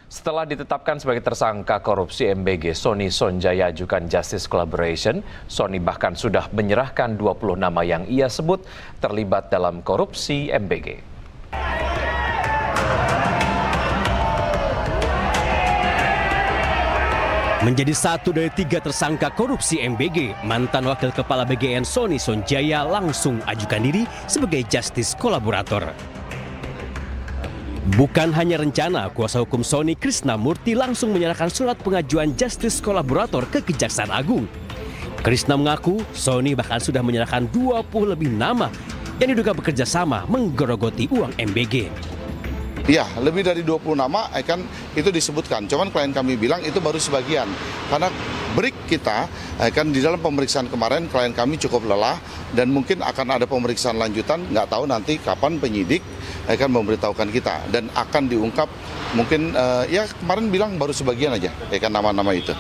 Setelah ditetapkan sebagai tersangka korupsi MBG, Sony Sonjaya ajukan Justice Collaboration. Sony bahkan sudah menyerahkan 20 nama yang ia sebut terlibat dalam korupsi MBG. Menjadi satu dari 3 tersangka korupsi MBG, mantan Wakil Kepala BGN Sony Sonjaya langsung ajukan diri sebagai Justice Collaborator. Bukan hanya rencana, kuasa hukum Sony Krisnamurti langsung menyerahkan surat pengajuan Justice Collaborator ke Kejaksaan Agung. Krisna mengaku Sony bahkan sudah menyerahkan 20 lebih nama yang diduga bekerja sama menggerogoti uang MBG. Ya, lebih dari 20 nama itu disebutkan. Cuman klien kami bilang itu baru sebagian. Karena break kita di dalam pemeriksaan kemarin klien kami cukup lelah dan mungkin akan ada pemeriksaan lanjutan, nggak tahu nanti kapan penyidik akan memberitahukan kita dan akan diungkap mungkin ya kemarin bilang baru sebagian aja nama-nama itu.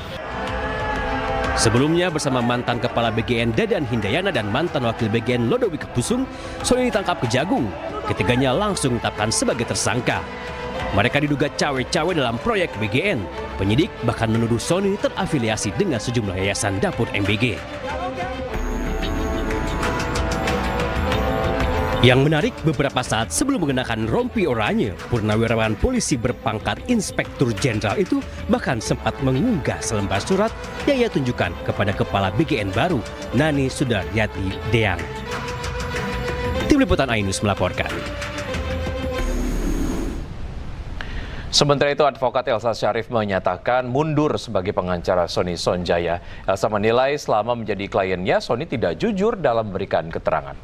Sebelumnya bersama mantan Kepala BGN Dadan Hindayana dan mantan Wakil BGN Lodowike Pusung, Sony ditangkap Kejagung. Ketiganya langsung ditetapkan sebagai tersangka. Mereka diduga cawe-cawe dalam proyek BGN. Penyidik bahkan menuduh Sony terafiliasi dengan sejumlah yayasan dapur MBG. Yang menarik, beberapa saat sebelum mengenakan rompi oranye, purnawirawan polisi berpangkat Inspektur Jenderal itu bahkan sempat mengunggah selembar surat yang ia tunjukkan kepada Kepala BGN baru, Nani Sudaryati Deang. Tim Liputan Ainus melaporkan. Sementara itu, advokat Elsa Syarif menyatakan mundur sebagai pengacara Sony Sonjaya. Elsa menilai selama menjadi kliennya, Sony tidak jujur dalam memberikan keterangan.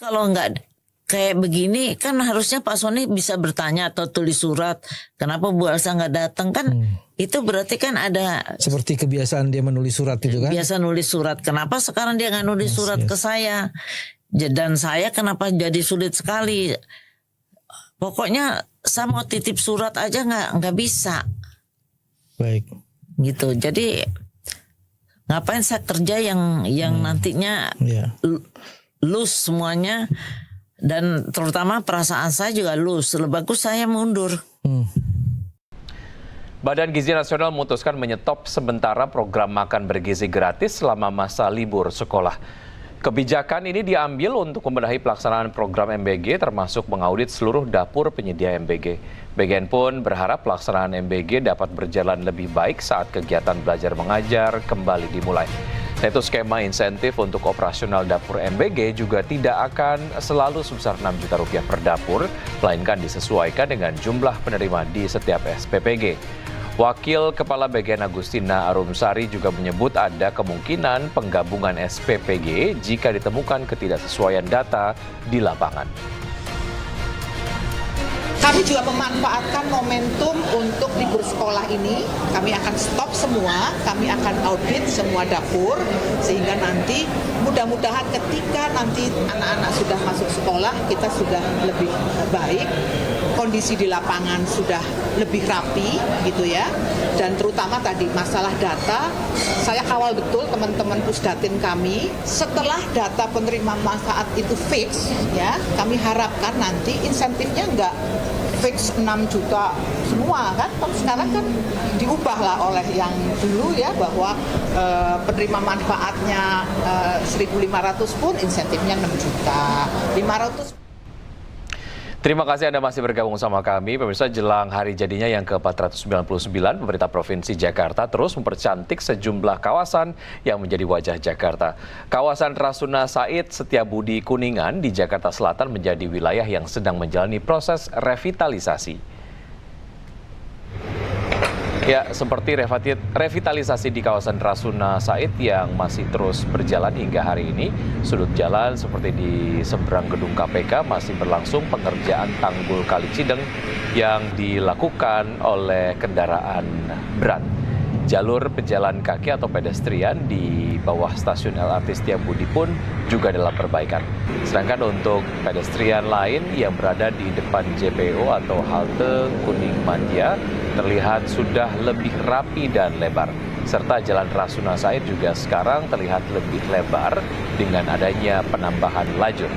Kalau nggak kayak begini, kan harusnya Pak Sony bisa bertanya atau tulis surat. Kenapa Bu Elsa nggak datang kan? Itu berarti kan ada seperti kebiasaan dia menulis surat itu kan? Biasa nulis surat. Kenapa sekarang dia nggak nulis surat ke saya? Dan saya kenapa jadi sulit sekali? Pokoknya saya mau titip surat aja nggak bisa. Baik. Gitu. Jadi ngapain saya kerja yang nantinya loose semuanya, dan terutama perasaan saya juga loose. Lebih bagus saya mundur. Badan Gizi Nasional memutuskan menyetop sementara program makan bergizi gratis selama masa libur sekolah. Kebijakan ini diambil untuk membenahi pelaksanaan program MBG termasuk mengaudit seluruh dapur penyedia MBG. BGN pun berharap pelaksanaan MBG dapat berjalan lebih baik saat kegiatan belajar mengajar kembali dimulai. Itu skema insentif untuk operasional dapur MBG juga tidak akan selalu sebesar 6 juta rupiah per dapur, melainkan disesuaikan dengan jumlah penerima di setiap SPPG. Wakil Kepala BGN Agustina Arumsari juga menyebut ada kemungkinan penggabungan SPPG jika ditemukan ketidaksesuaian data di lapangan. Kami juga memanfaatkan momentum untuk libur sekolah ini. Kami akan stop semua, kami akan audit semua dapur, sehingga nanti mudah-mudahan ketika nanti anak-anak sudah masuk sekolah, kita sudah lebih baik, kondisi di lapangan sudah lebih rapi gitu ya. Dan terutama tadi masalah data, saya kawal betul teman-teman Pusdatin kami, setelah data penerima manfaat itu fix ya, kami harapkan nanti insentifnya enggak fix 6 juta semua kan. Sekarang kan diubahlah oleh yang dulu ya, bahwa penerima manfaatnya 1.500 pun insentifnya 6 juta 500. Terima kasih Anda masih bergabung sama kami. Pemirsa, jelang hari jadinya yang ke-499, pemerintah Provinsi Jakarta terus mempercantik sejumlah kawasan yang menjadi wajah Jakarta. Kawasan Rasuna Said Setiabudi Kuningan di Jakarta Selatan menjadi wilayah yang sedang menjalani proses revitalisasi. Ya, seperti revitalisasi di kawasan Rasuna Said yang masih terus berjalan hingga hari ini. Sudut jalan seperti di seberang gedung KPK masih berlangsung pengerjaan tanggul Kali Cideng yang dilakukan oleh kendaraan berat. Jalur pejalan kaki atau pedestrian di bawah stasiun LRT Setiabudi pun juga dalam perbaikan. Sedangkan untuk pedestrian lain yang berada di depan JPO atau halte Kuning Mandia terlihat sudah lebih rapi dan lebar. Serta jalan Rasuna Said juga sekarang terlihat lebih lebar dengan adanya penambahan lajur.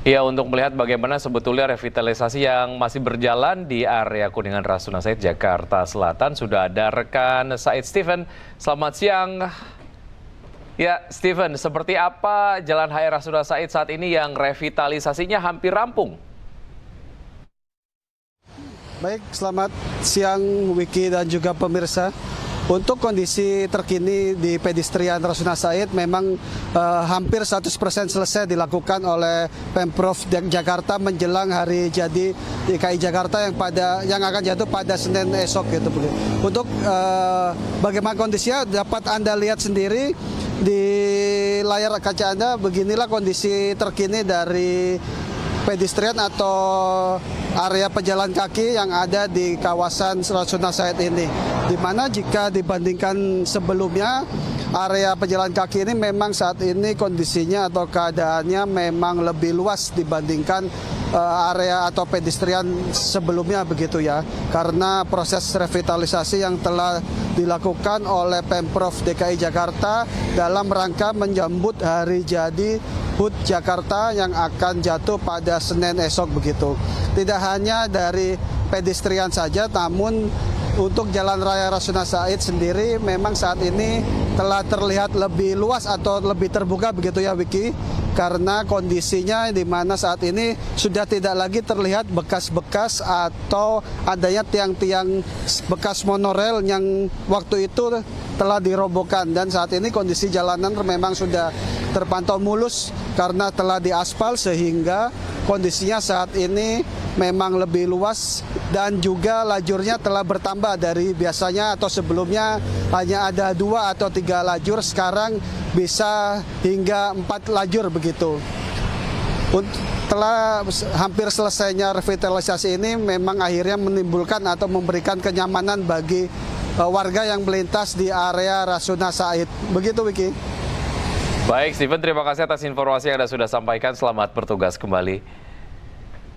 Ya, untuk melihat bagaimana sebetulnya revitalisasi yang masih berjalan di area Kuningan Rasuna Said, Jakarta Selatan, sudah ada rekan Said Steven. Selamat siang. Ya, Steven, seperti apa Jalan HR Rasuna Said saat ini yang revitalisasinya hampir rampung? Baik, selamat siang Wiki dan juga pemirsa. Untuk kondisi terkini di pedestrian Rasuna Said memang hampir 100% selesai dilakukan oleh Pemprov Jakarta menjelang hari jadi DKI Jakarta yang akan jatuh pada Senin esok gitu. Untuk bagaimana kondisinya dapat Anda lihat sendiri di layar kaca Anda. Beginilah kondisi terkini dari pedestrian atau area pejalan kaki yang ada di kawasan Rasuna Said ini. Di mana jika dibandingkan sebelumnya, area pejalan kaki ini memang saat ini kondisinya atau keadaannya memang lebih luas dibandingkan area atau pedestrian sebelumnya begitu ya. Karena proses revitalisasi yang telah dilakukan oleh Pemprov DKI Jakarta dalam rangka menyambut hari jadi HUT Jakarta yang akan jatuh pada Senin esok begitu. Tidak hanya dari pedestrian saja, namun untuk Jalan Raya Rasuna Said sendiri memang saat ini telah terlihat lebih luas atau lebih terbuka begitu ya Wiki, karena kondisinya di mana saat ini sudah tidak lagi terlihat bekas-bekas atau adanya tiang-tiang bekas monorail yang waktu itu telah dirobohkan, dan saat ini kondisi jalanan memang sudah terpantau mulus karena telah diaspal sehingga kondisinya saat ini memang lebih luas dan juga lajurnya telah bertambah dari biasanya atau sebelumnya hanya ada 2 atau 3 lajur, sekarang bisa hingga 4 lajur begitu. Telah hampir selesainya revitalisasi ini memang akhirnya menimbulkan atau memberikan kenyamanan bagi warga yang melintas di area Rasuna Said. Begitu Wiki. Baik, Steven, terima kasih atas informasi yang Anda sudah sampaikan. Selamat bertugas kembali.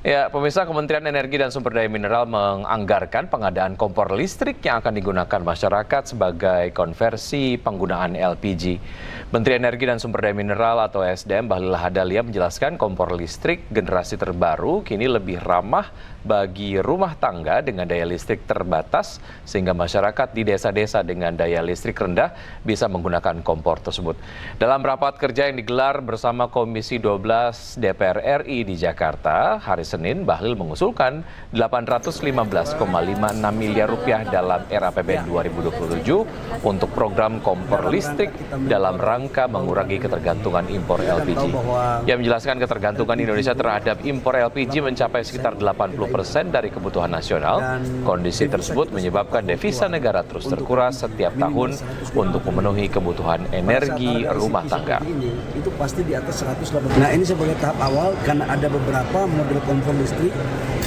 Ya, pemirsa, Kementerian Energi dan Sumber Daya Mineral menganggarkan pengadaan kompor listrik yang akan digunakan masyarakat sebagai konversi penggunaan LPG. Menteri Energi dan Sumber Daya Mineral atau SDM Bahlil Lahadalia menjelaskan kompor listrik generasi terbaru kini lebih ramah bagi rumah tangga dengan daya listrik terbatas, sehingga masyarakat di desa-desa dengan daya listrik rendah bisa menggunakan kompor tersebut. Dalam rapat kerja yang digelar bersama Komisi 12 DPR RI di Jakarta hari Senin, Bahlil mengusulkan 815,56 miliar rupiah dalam RAPBN 2027 untuk program kompor listrik dalam rangka mengurangi ketergantungan impor LPG. Ia menjelaskan ketergantungan Indonesia terhadap impor LPG mencapai sekitar 80% dari kebutuhan nasional. Kondisi tersebut menyebabkan devisa negara terus terkuras setiap tahun untuk memenuhi kebutuhan energi rumah tangga. Itu pasti di atas 180. Nah, ini sebagai tahap awal karena ada beberapa model kompor listrik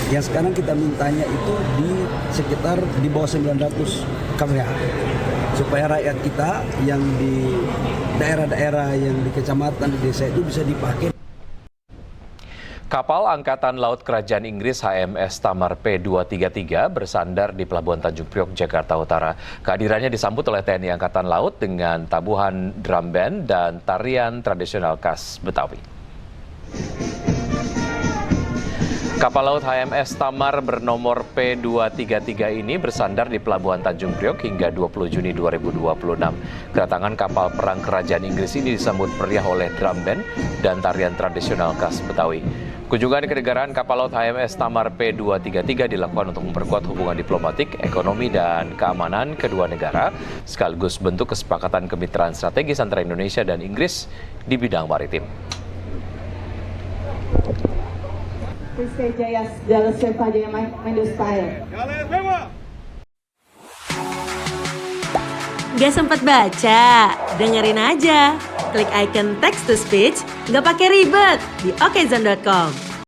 yang sekarang kita mintanya itu di sekitar di bawah 900 kWh supaya rakyat kita yang di daerah-daerah yang di kecamatan di desa itu bisa dipakai. Kapal Angkatan Laut Kerajaan Inggris HMS Tamar P233 bersandar di Pelabuhan Tanjung Priok, Jakarta Utara. Kehadirannya disambut oleh TNI Angkatan Laut dengan tabuhan drum band dan tarian tradisional khas Betawi. Kapal laut HMS Tamar bernomor P233 ini bersandar di Pelabuhan Tanjung Priok hingga 20 Juni 2026. Kedatangan kapal perang Kerajaan Inggris ini disambut meriah oleh drum band dan tarian tradisional khas Betawi. Kunjungan kenegaraan kapal laut HMS Tamar P233 dilakukan untuk memperkuat hubungan diplomatik, ekonomi, dan keamanan kedua negara, sekaligus bentuk kesepakatan kemitraan strategis antara Indonesia dan Inggris di bidang maritim. Gak sempat baca? Dengerin aja. Klik icon text to speech, gak pakai ribet di okezone.com.